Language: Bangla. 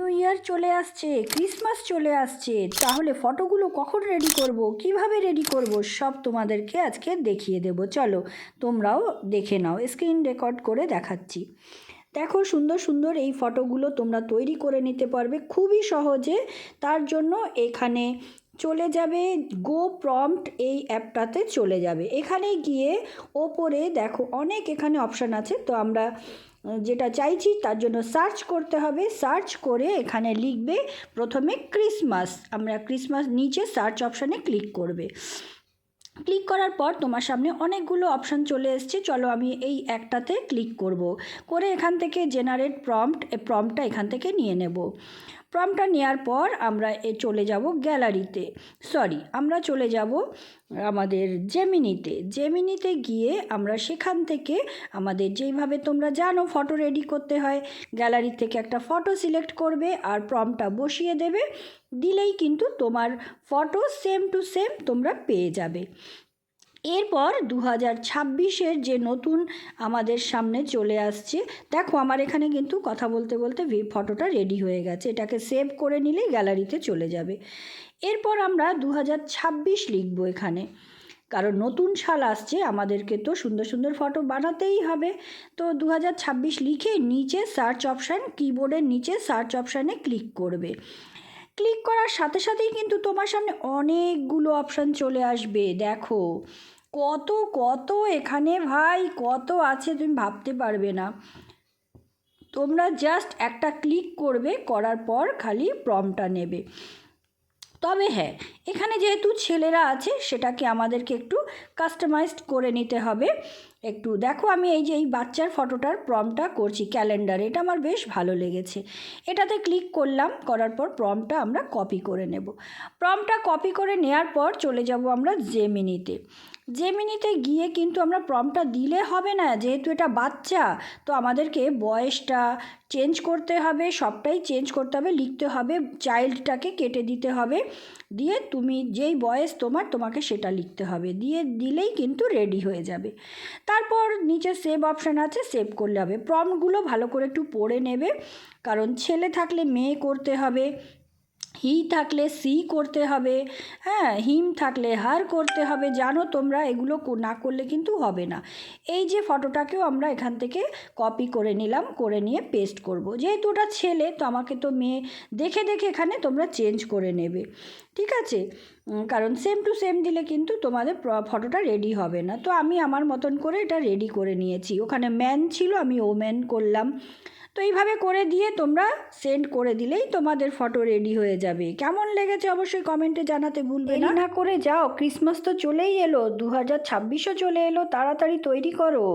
নিউ ইয়ার চলে আসছে, ক্রিসমাস চলে আসছে, তাহলে ফটোগুলো কখন রেডি করব, কিভাবে রেডি করব, সব তোমাদেরকে আজকে দেখিয়ে দেব। চলো তোমরাও দেখে নাও, স্ক্রিন রেকর্ড করে দেখাচ্ছি। দেখো সুন্দর সুন্দর এই ফটোগুলো তোমরা তৈরি করে নিতে পারবে খুবই সহজে। তার জন্য এখানে চলে যাবে গো প্রম্পট, এই অ্যাপটাতে চলে যাবে। এখানে গিয়ে ওপরে দেখো অনেক এখানে অপশান আছে, তো আমরা যেটা চাইছি তার জন্য সার্চ করতে হবে। সার্চ করে এখানে লিখবে প্রথমে ক্রিসমাস, আমরা ক্রিসমাস নিচে সার্চ অপশানে ক্লিক করবে। ক্লিক করার পর তোমার সামনে অনেকগুলো অপশান চলে এসছে। চলো আমি এই একটাতে ক্লিক করব, করে এখান থেকে জেনারেট প্রম্পট, প্রম্পটটা এখান থেকে নিয়ে নেব। প্রম্পটটা নেওয়ার পর আমরা চলে যাব গ্যালারিতে, আমরা চলে যাব আমাদের জেমিনিতে গিয়ে আমরা সেখান থেকে আমাদের যেইভাবে তোমরা জানো ফটো রেডি করতে হয়, গ্যালারি থেকে একটা ফটো সিলেক্ট করবে আর প্রম্পটটা বসিয়ে দেবে, দিলেই কিন্তু তোমার ফটো সেম টু সেম তোমরা পেয়ে যাবে। এরপর 2026-এর যে নতুন আমাদের সামনে চলে আসছে, দেখো আমার এখানে কিন্তু কথা বলতে বলতে ফটোটা রেডি হয়ে গেছে। এটাকে সেভ করে নিলেই গ্যালারিতে চলে যাবে। এরপর আমরা 2026 লিখব এখানে, কারণ নতুন সাল আসছে, আমাদেরকে তো সুন্দর সুন্দর ফটো বানাতেই হবে। তো 2026 লিখে নিচে সার্চ অপশান, কিবোর্ডের নিচে সার্চ অপশানে ক্লিক করবে। ক্লিক করার সাথে সাথেই কিন্তু তোমার সামনে অনেকগুলো অপশান চলে আসবে। দেখো কত কত এখানে ভাই কত আছে, তুমি ভাবতে পারবে না। তোমরা জাস্ট একটা ক্লিক করবে, করার পর খালি প্রম্পটটা নেবে। তবে হ্যাঁ, এখানে যেহেতু ছেলেরা আছে সেটাকে আমাদেরকে একটু কাস্টমাইজড করে নিতে হবে একটু। দেখো আমি এই যে এই বাচ্চার ফটোটার প্রম্পটটা করছি ক্যালেন্ডার, এটা আমার বেশ ভালো লেগেছে। এটাতে ক্লিক করলাম, করার পর প্রম্পটটা আমরা কপি করে নেব। প্রম্পটটা কপি করে নেওয়ার পর চলে যাব আমরা জেমিনিতে গিয়ে কিন্তু আমরা প্রম্পটটা দিলে হবে না, যেহেতু এটা বাচ্চা, তো আমাদেরকে বয়সটা চেঞ্জ করতে হবে, সবটাই চেঞ্জ করতে হবে, লিখতে হবে, চাইল্ডটাকে কেটে দিতে হবে, দিয়ে তুমি যেই বয়স তোমাকে সেটা লিখতে হবে, দিলেই কিন্তু রেডি হয়ে যাবে। তারপর নিচে সেভ অপশান আছে, সেভ করলে হবে। প্রম্পটগুলো ভালো করে একটু পড়ে নেবে, কারণ ছেলে থাকলে মেয়ে করতে হবে, হি থাকলে সি করতে হবে, হ্যাঁ হিম থাকলে হার করতে হবে। জানো তোমরা এগুলো না করলে কিন্তু হবে না। এই যে ফটোটাকেও আমরা এখান থেকে কপি করে নিলাম, করে নিয়ে পেস্ট করব। যেহেতু ওটা ছেলে, তো আমাকে তো মেয়ে দেখে দেখে এখানে তোমরা চেঞ্জ করে নেবে, ঠিক আছে? কারণ সেম টু সেম দিলে কিন্তু তোমাদের ফটোটা রেডি হবে না। তো আমি আমার মতন করে এটা রেডি করে নিয়েছি। ওখানে ম্যান ছিল, আমি ওম্যান করলাম। তো এইভাবে করে দিয়ে তোমরা সেন্ড করে দিলেই তোমাদের ফটো রেডি হয়ে যাবে। কেমন লেগেছে অবশ্যই কমেন্টে জানাতে ভুলবে না। না করে যাও, ক্রিসমাস তো চলেই এলো, 2026ও চলে এলো, তাড়াতাড়ি তৈরি করো।